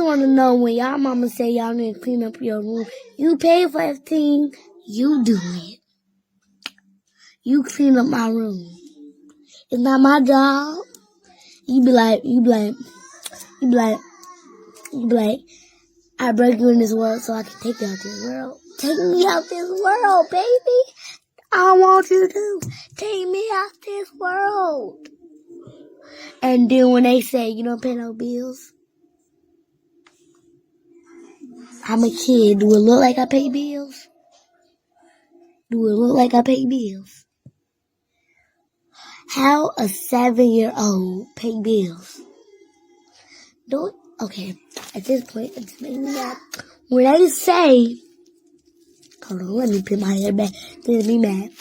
want to know when y'all mama say y'all need to clean up your room. You pay for everything. You do it. You clean up my room. It's not my job. You be like, I break you in this world so I can take you out this world. Take me out this world, baby. I want you to take me out this world. And then when they say you don't pay no bills, I'm a kid. Do it look like I pay bills? Do it look like I pay bills? How a 7-year-old pay bills? Do it? Okay. At this point, it's making me mad. When they say, hold on, let me put my hair back. This me mad.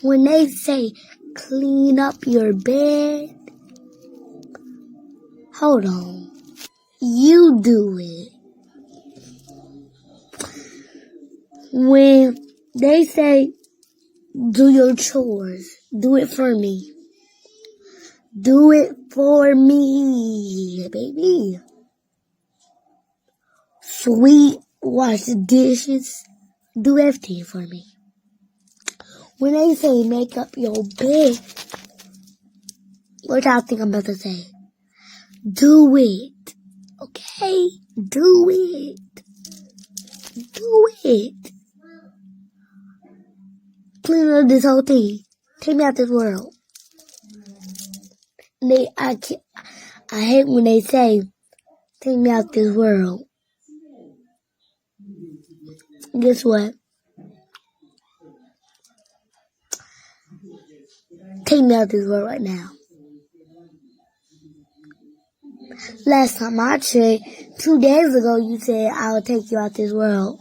When they say, clean up your bed, hold on. You do it. When they say, do your chores, do it for me. Do it for me, baby. Sweet, wash the dishes, do everything for me. When they say make up your bed, what y'all think I'm about to say? Do it. Okay? Do it. Do it. Clean up this whole thing. Take me out this world. I hate when they say, take me out this world. Guess what? Take me out this world right now. Last time I checked, 2 days ago, you said I would take you out this world.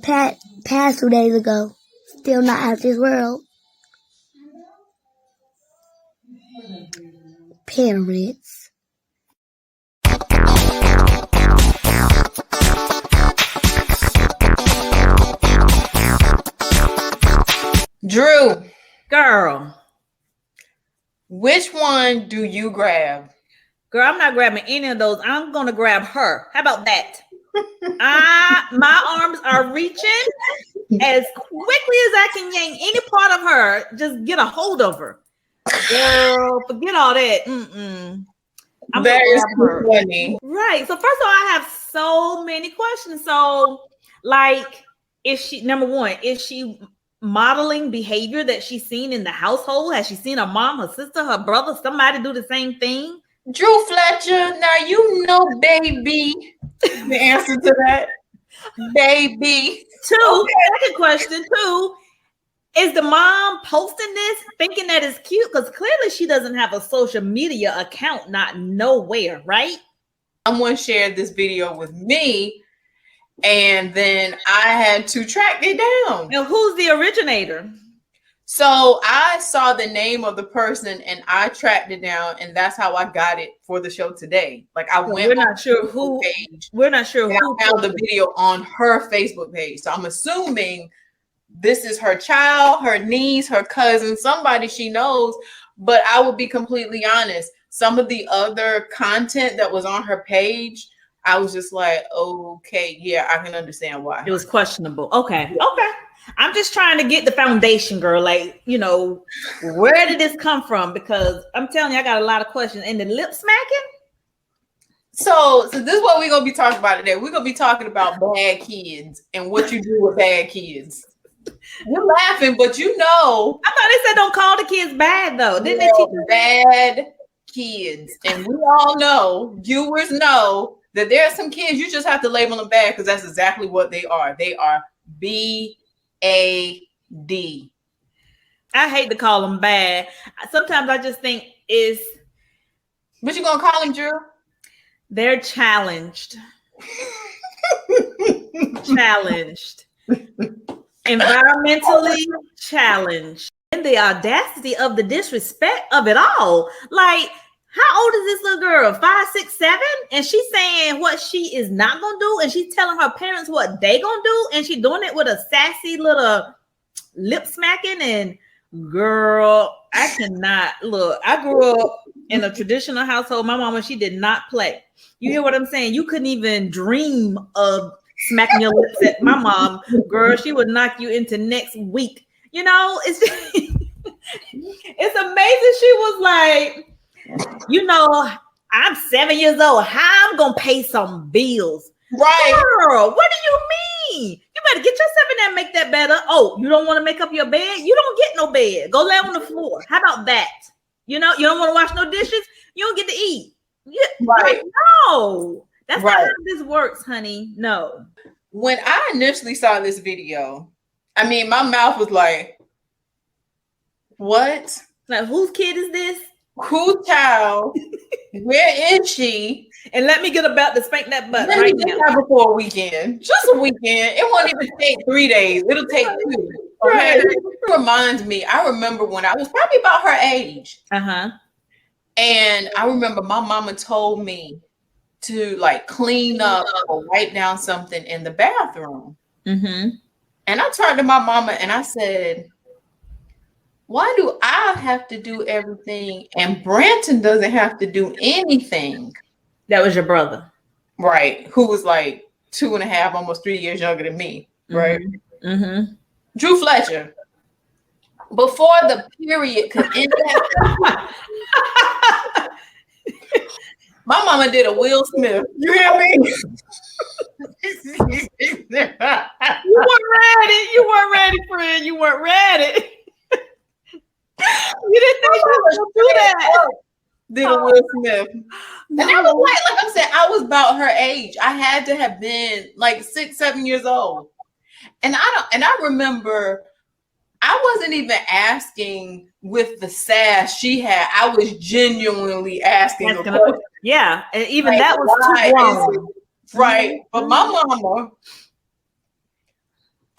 Past 2 days ago, still not out this world. Parents. Drew, Girl, which one do you grab? girl, I'm not grabbing any of those. I'm gonna grab her. How about that? My arms are reaching as quickly as I can yank any part of her. Just get a hold of her. Girl, forget all that. I'm That is her. funny. Right. So first of all, I have so many questions. So, like, number one, is she modeling behavior that she's seen in the household? Has she seen her mom, her sister, her brother, somebody do the same thing? Drew Fletcher, now you know, baby, the answer to that. Baby. Second question, is the mom posting this thinking that it's cute? Because clearly she doesn't have a social media account, not nowhere, right? Someone shared this video with me, and then I had to track it down. Now, who's the originator? So I saw the name of the person and I tracked it down, and that's how I got it for the show today. Like I went. We're not sure who. We're not sure who found the video on her Facebook page. So I'm assuming this is her child, her niece, her cousin, somebody she knows. But I will be completely honest. Some of the other content that was on her page, I was just like, okay, yeah, I can understand why. It was questionable. Okay. I'm just trying to get the foundation, girl. Like, where did this come from? Because I'm telling you, I got a lot of questions. And the lip smacking? So this is what we're going to be talking about today. We're going to be talking about bad kids and what you do with bad kids. You're laughing, but I thought they said don't call the kids bad, though. Didn't they teach you bad kids? And we all know, viewers know, that there are some kids you just have to label them bad because that's exactly what they are. They are BAD. I hate to call them bad. Sometimes I just think what you gonna call them, Drew? They're challenged. Environmentally challenged. And the audacity of the disrespect of it all. Like, how old is this little girl? 5, 6, 7? And she's saying what she is not gonna do, and she's telling her parents what they gonna do, and she's doing it with a sassy little lip smacking. And girl, I cannot look. I grew up in a traditional household. My mama, she did not play. You hear what I'm saying? You couldn't even dream of smacking your lips at my mom. Girl, she would knock you into next week. You know, it's it's amazing. She was like, you know, I'm 7 years old. How I'm gonna pay some bills? Right. Girl, what do you mean? You better get yourself in there and make that better. Oh, you don't want to make up your bed? You don't get no bed. Go lay on the floor. How about that? You know, you don't want to wash no dishes. You don't get to eat. Yeah, Right. no, that's Right. not how this works, honey. No. When I initially saw this video, I mean, my mouth was like, what? Like, whose kid is this? Whose child? Where is she? And let me get about to spank that butt Let right me now. just have her for a weekend. Just a weekend. It won't even take 3 days. It'll take 2. Okay. Right. It reminds me, I remember when I was probably about her age. Uh-huh. And I remember my mama told me to like clean up or wipe down something in the bathroom. Mm-hmm. And I turned to my mama and I said, why do I have to do everything and Branton doesn't have to do anything? That was your brother. Right. Who was like 2.5, almost 3 years younger than me. Right. Mm-hmm. Drew Fletcher. Before the period could end, my mama did a Will Smith. You hear me? You weren't ready. You weren't ready, friend. You weren't ready. You didn't think you was gonna do that. Did a Will Smith. And I was like I said, I was about her age. I had to have been like 6, 7 years old. And I remember I wasn't even asking with the sass she had. I was genuinely asking a question. Yeah, and even Like, that was too long. Right. But my mama,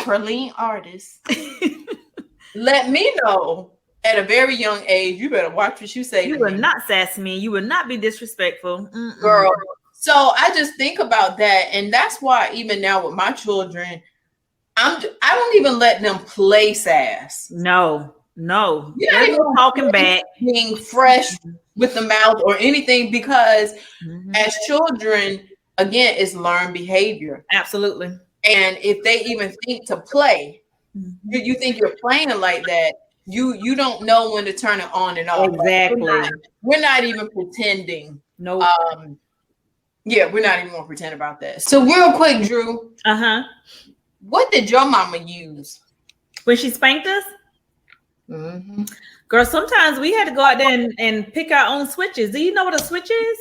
her lean artist, let me know at a very young age, you better watch what you say. You will not sass me. You will not be disrespectful. Mm-mm. Girl. So I just think about that. And that's why even now with my children, I don't even let them play sass. No. You're Not even talking back. Being fresh with the mouth or anything, because as children, again, it's learned behavior. Absolutely. And if they even think to play, you think you're playing like that, you don't know when to turn it on and off. Exactly. We're not even pretending. No. Yeah, we're not even gonna pretend about that. So real quick, Drew. Uh-huh. What did your mama use when she spanked us? Girl, sometimes we had to go out there and pick our own switches. Do you know what a switch is?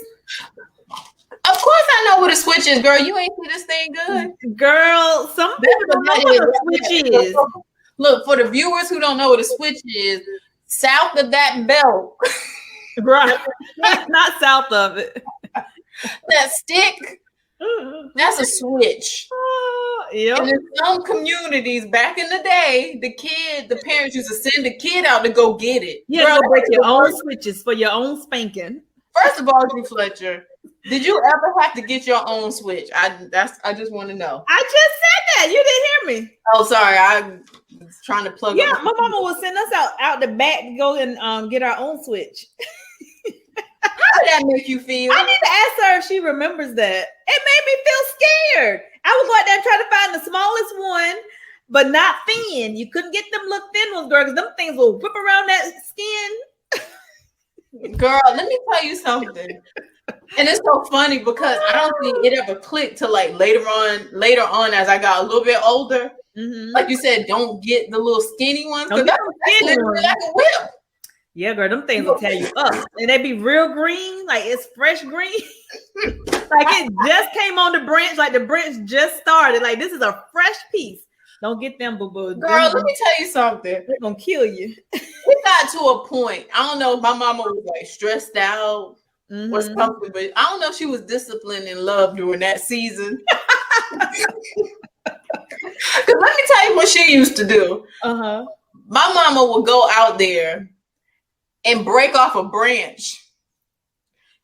Of course I know what a switch is, girl. You ain't see this thing good. Girl, some people don't know what a switch is. Look, for the viewers who don't know what a switch is, south of that belt. Right. Not south of it. That stick, that's a switch. Yep. And in some communities back in the day, the parents used to send the kid out to go get it. You had to go break your own switches for your own spanking. First of all, Drew Fletcher, did you ever have to get your own switch? I just want to know. I just said that. You didn't hear me. Oh, sorry. I was trying to plug. Yeah, my mama would send us out the back to go and get our own switch. How did that make you feel? I need to ask her if she remembers that. It made me feel scared. I would go out there and try to find the smallest one, but not thin. You couldn't get them little thin ones, girl, because them things will whip around that skin. Girl, let me tell you something. And it's so funny because I don't think it ever clicked till like later on as I got a little bit older. Like you said, don't get the little skinny ones because that's literally like a whip. Yeah, girl, them things will tear you up. And they be real green, like it's fresh green. Like it just came on the branch, like the branch just started. Like this is a fresh piece. Don't get them, boo-boo. Girl, let me tell you something. They're going to kill you. We got to a point. I don't know if my mama was like stressed out or something, but I don't know if she was disciplined and loved during that season. Because let me tell you what she used to do. My mama would go out there and break off a branch.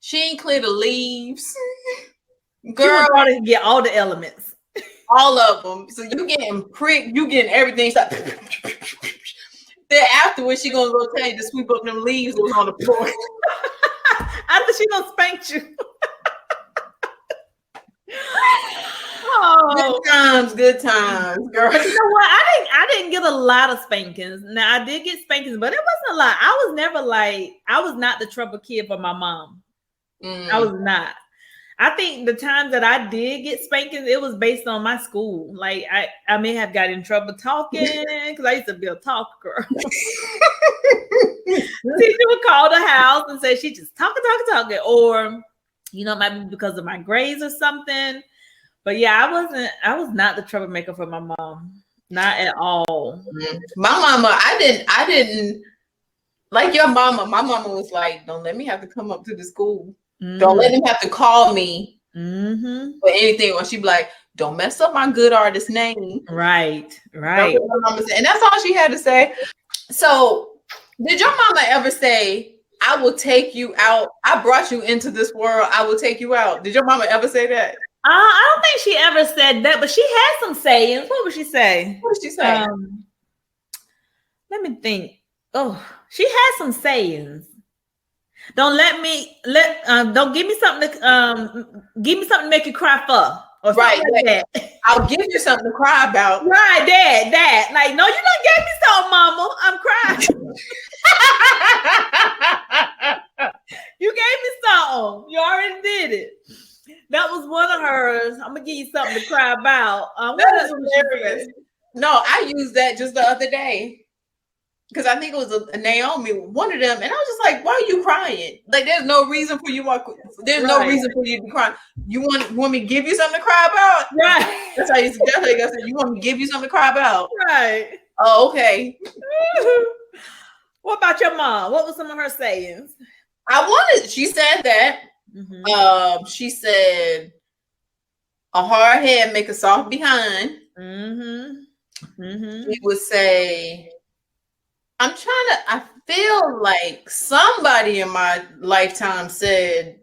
She ain't clear the leaves. Girl, to get all the elements. All of them. So you getting pricked, you getting everything. Like, then afterwards, she gonna go tell you to sweep up them leaves that was on the floor. I think she gonna spank you. Good times, girl. But you know what? I didn't get a lot of spankings. Now I did get spankings, but it wasn't a lot. I was not the trouble kid for my mom. I was not. I think the times that I did get spankings, it was based on my school. Like I may have got in trouble talking because I used to be a talk girl. Teacher would call the house and say she just talking, or it might be because of my grades or something. But yeah, I was not the troublemaker for my mom. Not at all. My mama, I didn't like your mama. My mama was like, don't let me have to come up to the school. Don't let him have to call me for anything. Or she'd be like, don't mess up my good artist name. Right. And that's all she had to say. So did your mama ever say, I will take you out? I brought you into this world. I will take you out. Did your mama ever say that? I don't think she ever said that, but she had some sayings. What would she say? What did she say? Let me think. Oh, she had some sayings. Don't give me something to make you cry for. Or right. Like that. I'll give you something to cry about. Right, that. Like, no, you done gave me something, mama. I'm crying. You gave me something. You already did it. That was one of hers. I'm gonna give you something to cry about. That is hilarious. No, I used that just the other day. Because I think it was a Naomi, one of them, and I was just like, "Why are you crying? Like, there's no reason for you. No reason for you to cry. You want me to give you something to cry about? Right? That's how you said. You want me to give you something to cry about? Right? Oh, okay. What about your mom? What was some of her sayings? She said that. She said, "A hard head make a soft behind." She would say, I feel like somebody in my lifetime said,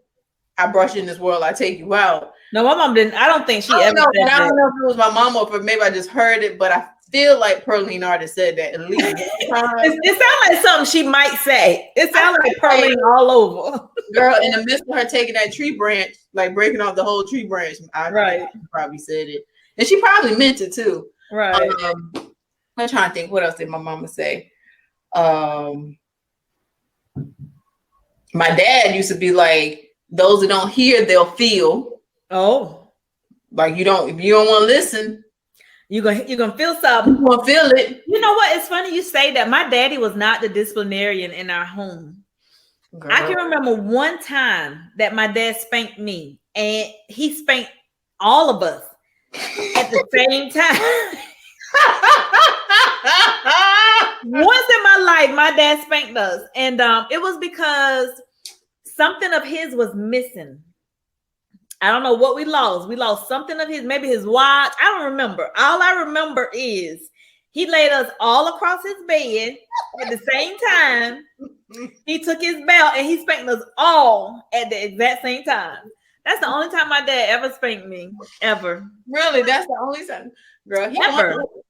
I brought you in this world, I take you out. No, my mom didn't. I don't think she ever said that. I don't know if it was my mom or maybe I just heard it, but I feel like Pearline Artist said that at least one time. It sounds like something she might say. It sounds like Pearline all over. Girl, in the midst of her taking that tree branch, like breaking off the whole tree branch, I probably said it. And she probably meant it too. Right. I'm trying to think, what else did my mama say? My dad used to be like, those that don't hear, they'll feel. Oh, like if you don't want to listen, you're gonna feel something. You're gonna feel it. You know what? It's funny you say that. My daddy was not the disciplinarian in our home. Girl. I can remember one time that my dad spanked me, and he spanked all of us at the same time. Once in my life, my dad spanked us, and it was because something of his was missing. I don't know what we lost. We lost something of his, maybe his watch. I don't remember. All I remember is he laid us all across his bed at the same time. He took his belt and he spanked us all at the exact same time. That's the only time my dad ever spanked me, ever. Really? That's the only time? Girl,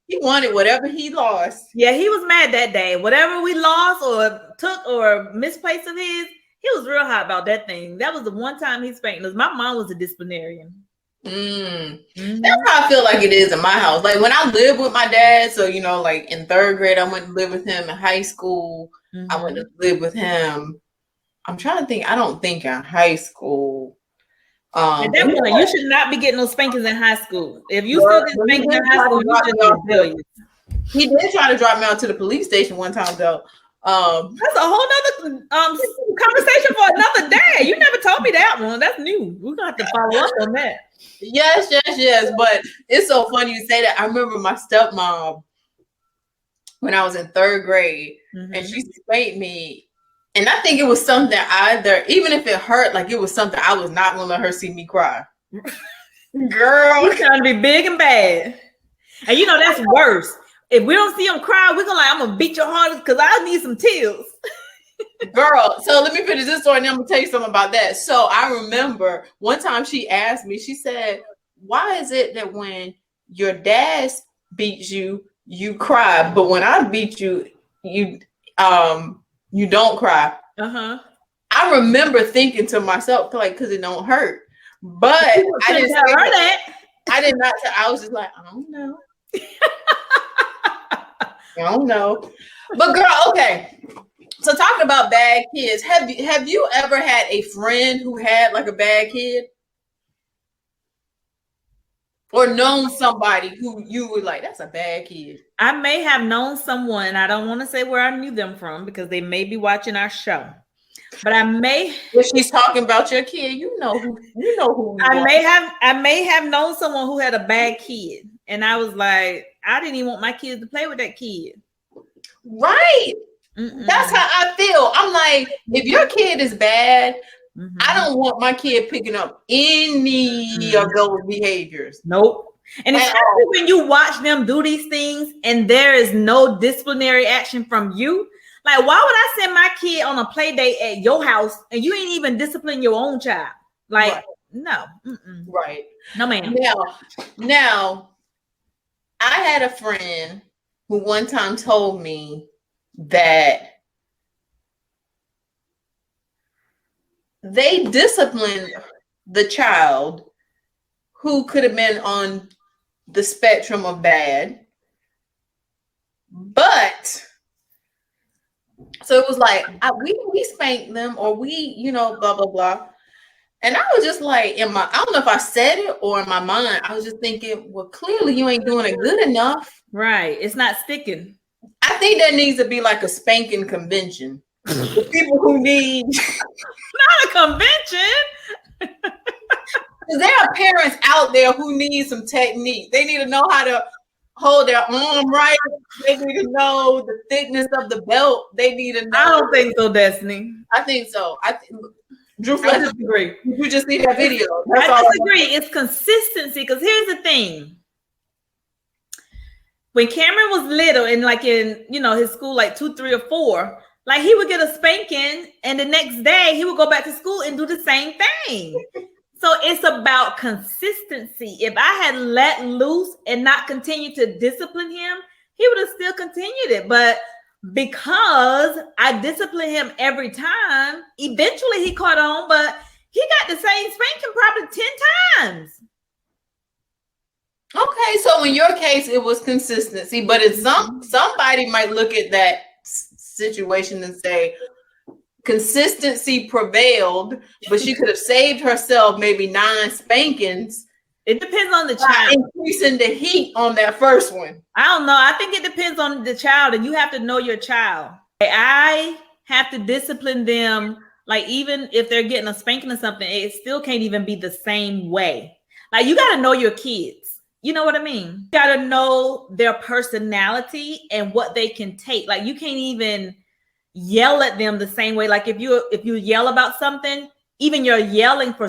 he wanted whatever he lost. Yeah, he was mad that day. Whatever we lost or took or misplaced of his, he was real hot about that thing. That was the one time he spanked us. My mom was a disciplinarian. That's how I feel like it is in my house. Like when I lived with my dad, so like in 3rd grade, I went to live with him. In high school, I went to live with him. I'm trying to think. I don't think in high school. At that point, you should not be getting those spankings in high school. If you still get spankings in high school, you should be rebellious. He did try to drive me out to the police station one time, though. That's a whole nother conversation for another day. You never told me that one. That's new. We're gonna have to follow up on that. Yes. But it's so funny you say that. I remember my stepmom when I was in 3rd grade, and she spanked me. And I think it was something even if it hurt, like it was something I was not gonna let her see me cry. Girl, you're trying to be big and bad. And that's worse. If we don't see him cry, we're gonna I'm gonna beat your heart because I need some tears. Girl, so let me finish this story and then I'm gonna tell you something about that. So I remember one time she asked me, she said, why is it that when your dad beats you, you cry, but when I beat you, you don't cry? I remember thinking to myself, like, because it don't hurt. But I didn't say that. I did not. I was just like, I don't know. I don't know. But girl, okay. So talking about bad kids, have you ever had a friend who had like a bad kid? Or known somebody who you were like, that's a bad kid? I may have known someone. I don't want to say where I knew them from because they may be watching our show. But I may. If she's talking about your kid, you know who. I may have known someone who had a bad kid, and I was like, I didn't even want my kids to play with that kid. Right. Mm-mm. That's how I feel. I'm like, if your kid is bad, I don't want my kid picking up any of those behaviors. Nope. And especially when you watch them do these things and there is no disciplinary action from you. Like, why would I send my kid on a play date at your house and you ain't even discipline your own child? Like, right. No. Mm-mm. Right. No, ma'am. Now, I had a friend who one time told me that they disciplined the child who could have been on the spectrum of bad, but so it was like we spanked them or we blah blah blah, and I was just like I don't know if I said it or in my mind I was just thinking, well, clearly you ain't doing it good enough. Right, it's not sticking. I think there needs to be like a spanking convention. The people who need not a convention. There are parents out there who need some technique. They need to know how to hold their arm right. They need to know the thickness of the belt. They need to know. I don't think so, Destiny. I think so. Drew, I disagree. You just see that video. I disagree. It's consistency. Because here's the thing. When Cameron was little and like in his school, like 2, 3, or 4, like he would get a spanking and the next day he would go back to school and do the same thing. So it's about consistency. If I had let loose and not continued to discipline him, he would have still continued it. But because I disciplined him every time, eventually he caught on, but he got the same spanking probably 10 times. Okay, so in your case, it was consistency, but it's somebody might look at that situation and say, consistency prevailed, but she could have saved herself maybe 9 spankings. It depends on the child. Increasing the heat on that first one. I don't know. I think it depends on the child, and you have to know your child. I have to discipline them. Like, even if they're getting a spanking or something, it still can't even be the same way. Like, you got to know your kids. You know what I mean? You got to know their personality and what they can take. Like, you can't even yell at them the same way. Like if you yell about something, even your yelling for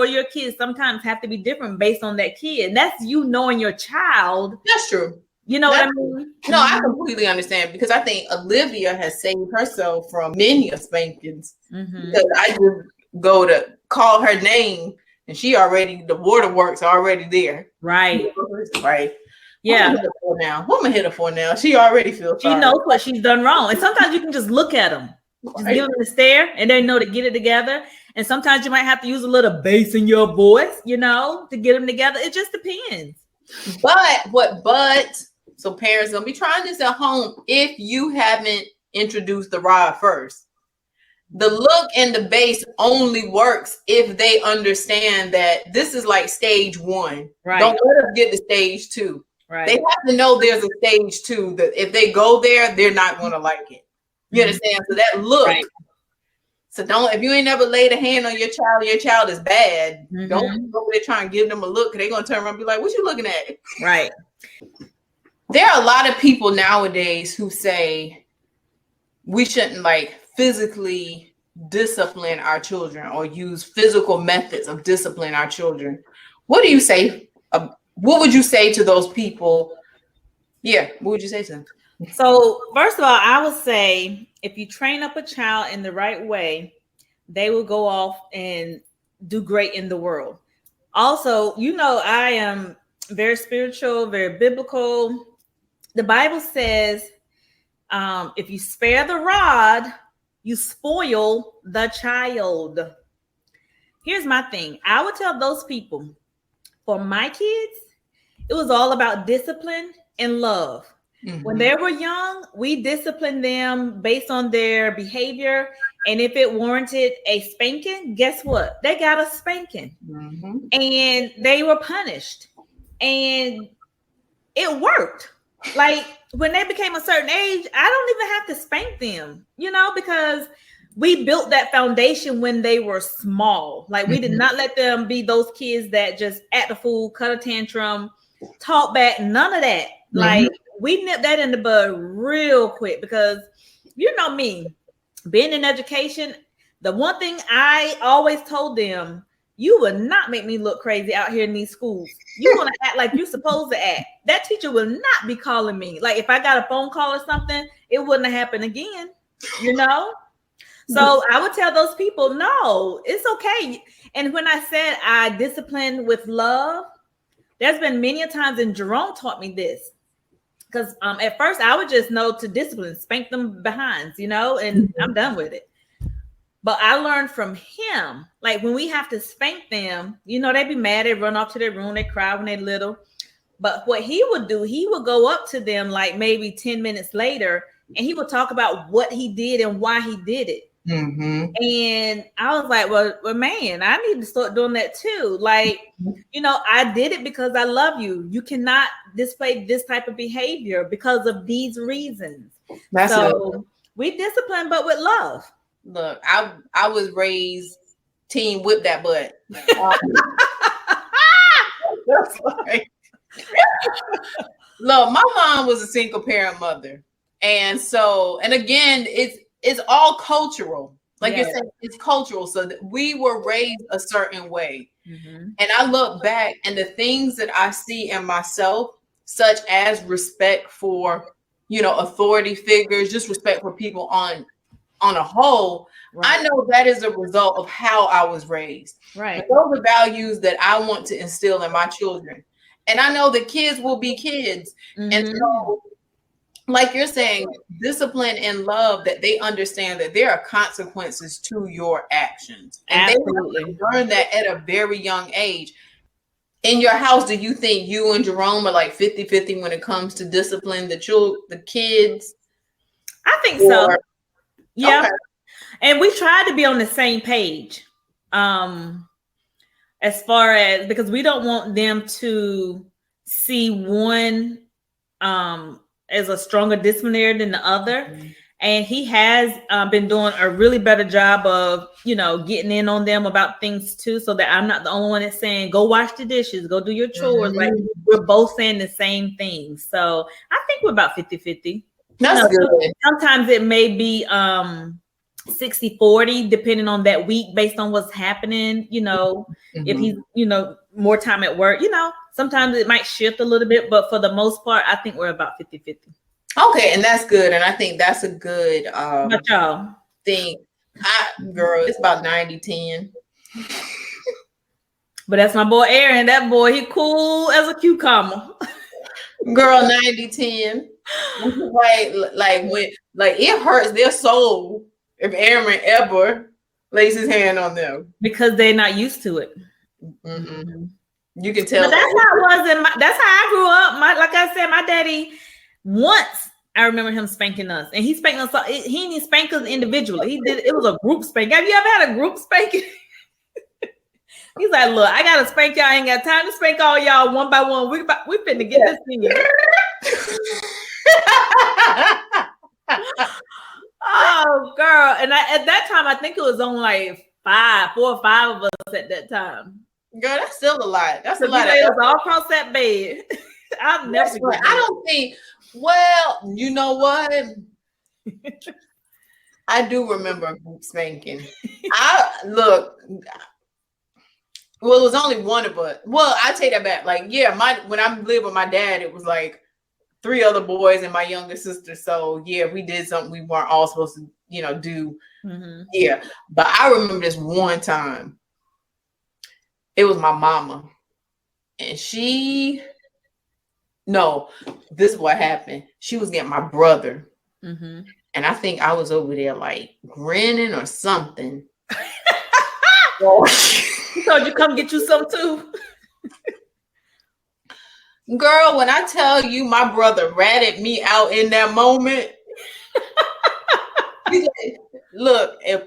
your kids sometimes have to be different based on that kid. And that's you knowing your child. That's true. You know what I mean? No, I completely understand, because I think Olivia has saved herself from many spankings. Because I just go to call her name and the waterworks are already there. Right. Right. Yeah. What am I gonna hit her for now? She already feels sorry. She knows what she's done wrong. And sometimes you can just look at them. Just give them a stare and they know to get it together. And sometimes you might have to use a little bass in your voice, to get them together. It just depends. But so parents gonna be trying this at home if you haven't introduced the rod first. The look and the bass only works if they understand that this is like stage 1. Right. Don't let us get to stage 2. Right. They have to know there's a stage 2 that if they go there, they're not going to like it. You understand? So that look. Right. So if you ain't never laid a hand on your child is bad. Don't go there trying to give them a look, because they're going to turn around and be like, what you looking at? Right. There are a lot of people nowadays who say we shouldn't physically discipline our children or use physical methods of discipline our children. What do you say? What would you say to those people? Yeah, what would you say to them? So first of all, I would say if you train up a child in the right way, they will go off and do great in the world. Also, I am very spiritual, very biblical. The Bible says, if you spare the rod, you spoil the child. Here's my thing. I would tell those people for my kids, it was all about discipline and love. Mhm. When they were young, we disciplined them based on their behavior. And if it warranted a spanking, guess what? They got a spanking. Mhm. And they were punished. And it worked. Like when they became a certain age, I don't even have to spank them, because we built that foundation when they were small. Like we did not let them be those kids that just act a fool, cut a tantrum, talk back, none of that. Like we nipped that in the bud real quick because you know me, being in education, the one thing I always told them, you will not make me look crazy out here in these schools. You want to act like you're supposed to act. That teacher will not be calling me. Like if I got a phone call or something, it wouldn't happen again, So I would tell those people, no, it's okay. And when I said I discipline with love, there's been many a times, and Jerome taught me this. Because at first I would just know to discipline, spank them behinds, and I'm done with it. But I learned from him, like when we have to spank them, they be mad, they run off to their room, they cry when they're little. But what he would do, he would go up to them like maybe 10 minutes later, and he would talk about what he did and why he did it. Mm-hmm. And I was like, well, man, I need to start doing that too. Like, I did it because I love you. You cannot display this type of behavior because of these reasons. So we discipline, but with love. Look, I was raised team whip that butt. Look, my mom was a single parent mother. And so, and again, it's all cultural. Like you're saying, it's cultural. So that we were raised a certain way. Mm-hmm. And I look back and the things that I see in myself, such as respect for, authority figures, just respect for people on a whole, right. I know that is a result of how I was raised. Right. And those are values that I want to instill in my children. And I know that kids will be kids. Mm-hmm. And so, like you're saying, discipline and love, that they understand that there are consequences to your actions. And Absolutely. They learn that at a very young age. In your house, do you think you and Jerome are like 50-50 when it comes to discipline the kids? I think so. Yeah. Okay. And we tried to be on the same page. As far as, because we don't want them to see one as a stronger disciplinarian than the other. Mm-hmm. And he has been doing a really better job of, getting in on them about things too, so that I'm not the only one that's saying, go wash the dishes, go do your chores. Mm-hmm. Like we're both saying the same thing. So I think we're about 50-50. That's good. Sometimes it may be 60-40 depending on that week based on what's happening, mm-hmm. If he's, more time at work, sometimes it might shift a little bit, but for the most part, I think we're about 50-50. Okay, and that's good. And I think that's a good thing. Girl, it's about 90-10. But that's my boy Aaron. That boy, he cool as a cucumber. Girl, 90-10. Like when it hurts their soul if Aaron ever lays his hand on them because they're not used to it. Mm-hmm. You can tell. But that's how it was. That's how I grew up. Like I said, my daddy, once I remember him spanking us, and he spanked us. He didn't spank us individually. He did. It was a group spank. Have you ever had a group spanking? He's like, look, I gotta spank y'all. I ain't got time to spank all y'all one by one. We finna get this thing. Oh, girl. And at that time, I think it was only like 4 or 5 of us at that time. Girl, that's still a lot. That's a lot. It was all across that bed. I've never forget. I don't think, well, you know what? I do remember group spanking. Well, it was only one of us. Well, I take that back. Like, yeah, when I lived with my dad, it was like 3 other boys and my younger sister. So yeah, we did something we weren't all supposed to, do. Mm-hmm. Yeah. But I remember this one time. It was my mama. And this is what happened. She was getting my brother. Mm-hmm. And I think I was over there like grinning or something. He told you come get you some too. Girl, when I tell you my brother ratted me out in that moment, he's like, look, if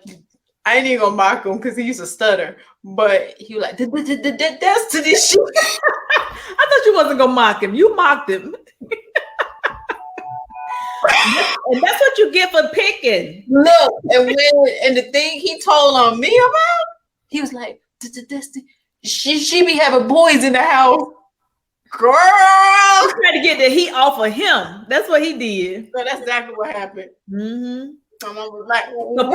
I ain't even gonna mock him because he used to stutter, but he was like, that's to this shit. I thought you wasn't gonna mock him. You mocked him. And that's what you get for picking. Look, and the thing he told on me about, he was like, she be having boys in the house. Girl, trying to get the heat off of him. That's what he did. So that's exactly what happened. Mm-hmm. Someone was like, so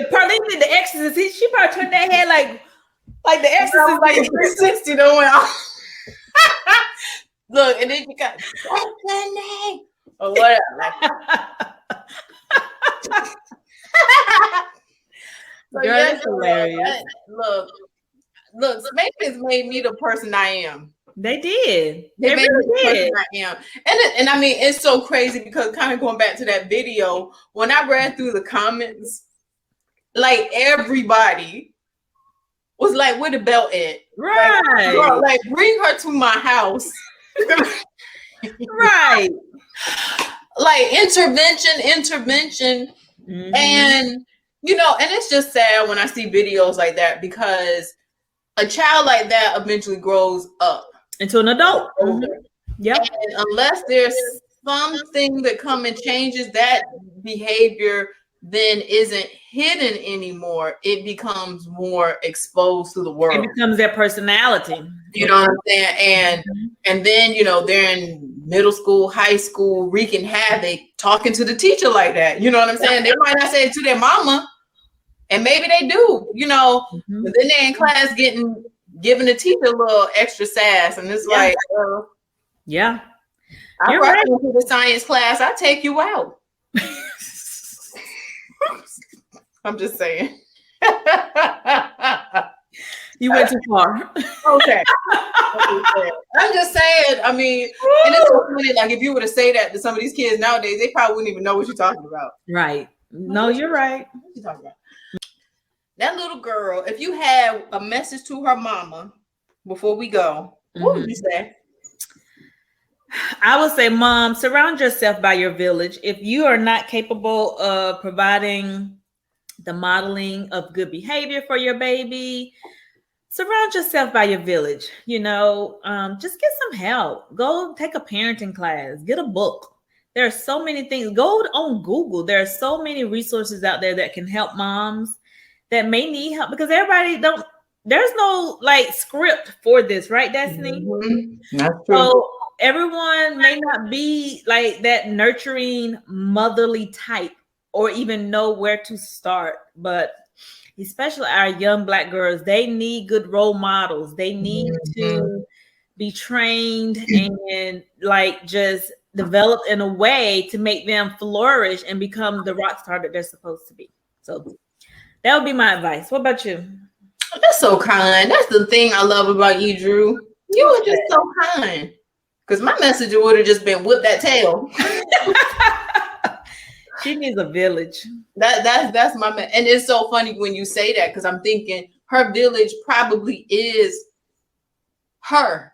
Pearline did the exorcist. She probably turned that head like the exorcist, like 360 though went off. Look, and then you got name or whatever. So girl, that's hilarious. Look, Spankings made me the person I am. They did. They made me the person I am. And I mean, it's so crazy because kind of going back to that video, when I read through the comments, like everybody was like, where the belt at? Right. Like, girl, like bring her to my house. Right. Like intervention. Mm-hmm. And you know, and it's just sad when I see videos like that because a child like that eventually grows up into an adult. Mm-hmm. Yeah. And unless there's something that comes and changes that behavior, then isn't hidden anymore. It becomes more exposed to the world. It becomes their personality. You know what I'm saying? And then, you know, they're in middle school, high school, wreaking havoc, talking to the teacher like that. You know what I'm saying? They might not say it to their mama, and maybe they do, you know, but then they're in class giving the teacher a little extra sass, and it's like, yeah, I brought you to the science class. I take you out. I'm just saying. You went too far. Okay. I'm just saying. I mean, and it's so funny. Like if you were to say that to some of these kids nowadays, they probably wouldn't even know what you're talking about. Right. No, you're right. What you talking about? That little girl, if you had a message to her mama before we go, what would you say? I would say, Mom, surround yourself by your village. If you are not capable of providing the modeling of good behavior for your baby, surround yourself by your village. You know, just get some help. Go take a parenting class. Get a book. There are so many things. Go on Google. There are so many resources out there that can help moms that may need help because there's no like script for this, right, Destiny? Mm-hmm. That's true. So everyone may not be like that nurturing motherly type or even know where to start, but especially our young Black girls, they need good role models. They need to be trained and like just develop in a way to make them flourish and become the rock star that they're supposed to be. So that would be my advice. What about you? That's so kind. That's the thing I love about you, Drew. You were just so kind. Because my message would have just been whip that tail. She needs a village. That's my and it's so funny when you say that because I'm thinking her village probably is her.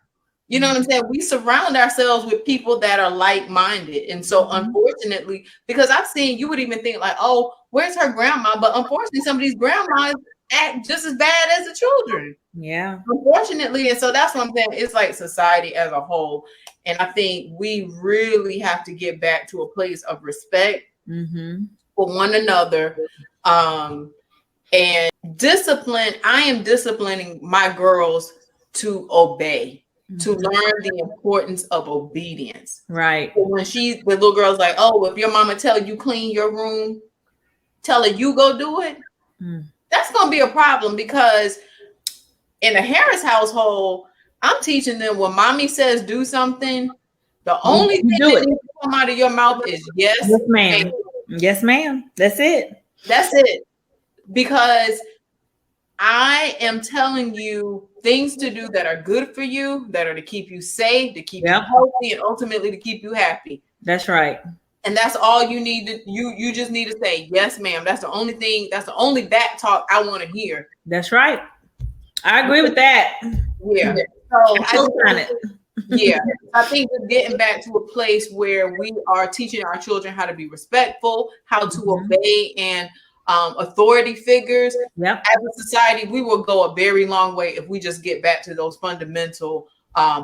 You know what I'm saying? We surround ourselves with people that are like-minded. And so unfortunately, because I've seen, you would even think like, oh, where's her grandma? But unfortunately, some of these grandmas act just as bad as the children. Yeah. Unfortunately. And so that's what I'm saying. It's like society as a whole. And I think we really have to get back to a place of respect for one another. And discipline. I am disciplining my girls to obey. To learn the importance of obedience. Right. So when the little girl's like, oh, if your mama tell you clean your room, tell her you go do it. That's going to be a problem because in a Harris household, I'm teaching them when mommy says do something, the only thing that needs to come out of your mouth is yes, ma'am. Yes, ma'am. That's it. That's it. Because I am telling you things to do that are good for you, that are to keep you safe, to keep you healthy, and ultimately to keep you happy. That's right. And that's all you need to you just need to say, yes, ma'am. That's the only thing, that's the only back talk I want to hear. That's right. I agree with that. Yeah. So Yeah, I think we're getting back to a place where we are teaching our children how to be respectful, how to obey, and authority figures. Yep. As a society, we will go a very long way if we just get back to those fundamental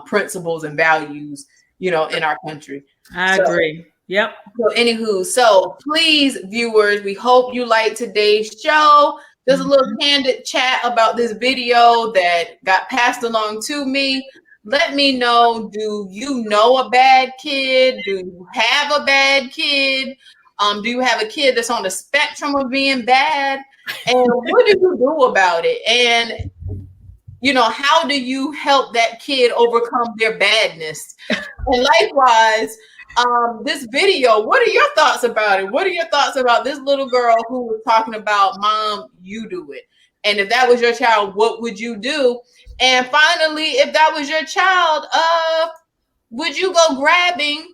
principles and values, in our country. I agree. Yep. So, anywho, so please, viewers, we hope you liked today's show. Just a little candid chat about this video that got passed along to me. Let me know, do you know a bad kid? Do you have a bad kid? Do you have a kid that's on the spectrum of being bad? And what do you do about it? And, how do you help that kid overcome their badness? And likewise, this video, what are your thoughts about it? What are your thoughts about this little girl who was talking about, Mom, you do it? And if that was your child, what would you do? And finally, if that was your child, would you go grabbing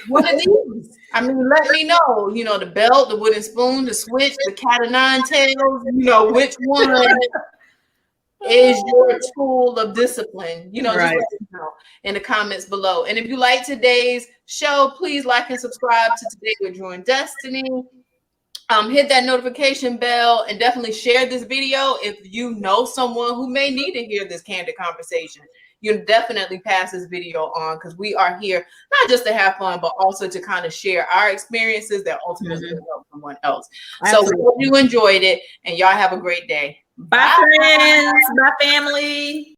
one of these? I mean, let me know, the belt, the wooden spoon, the switch, the cat of nine tails, which one is your tool of discipline? Just let me know in the comments below. And if you like today's show, please like and subscribe to Today with Drew and Destiny. Hit that notification bell and definitely share this video if you know someone who may need to hear this candid conversation. You definitely pass this video on, because we are here not just to have fun, but also to kind of share our experiences that ultimately will help someone else. Absolutely. So we hope you enjoyed it, and y'all have a great day. Bye, friends. Bye, family.